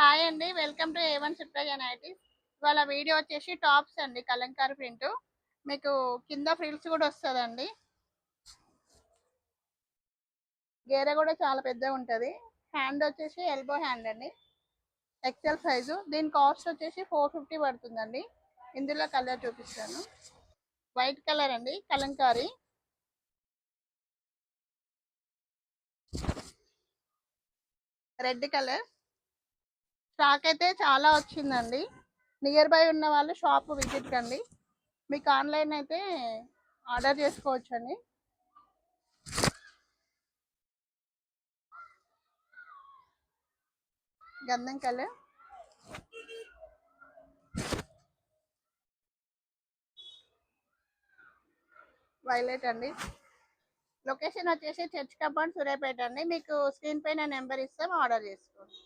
Hi అండి, welcome to A1 Supraja nighties. ఇవాళ video వచ్చేసి టాప్స్ అండి, కలంకారీ ప్రింట్. మీకు కింద ఫ్రిల్స్ కూడా వస్తుందండి. గేర కూడా చాలా పెద్దగా ఉంటుంది. హ్యాండ్ వచ్చేసి ఎల్బో హ్యాండ్ అండి, ఎక్సెల్ సైజు. దీని కాస్ట్ వచ్చేసి 450 పడుతుందండి. ఇందులో కలర్ చూపిస్తాను. వైట్ కలర్ అండి, కలంకారీ. Red colour. స్టాక్ అయితే చాలా వచ్చిందండి. నియర్ బై ఉన్న వాళ్ళు షాప్ విజిట్ కండి. మీకు ఆన్లైన్ అయితే ఆర్డర్ చేసుకోవచ్చు అండి. గంధం కలర్. వైలెట్ అండి. లొకేషన్ వచ్చేసి చర్చ్ కంపౌండ్, సూర్యాపేట అండి. మీకు స్క్రీన్ పైన నెంబర్ ఇస్తాం, ఆర్డర్ చేసుకోండి.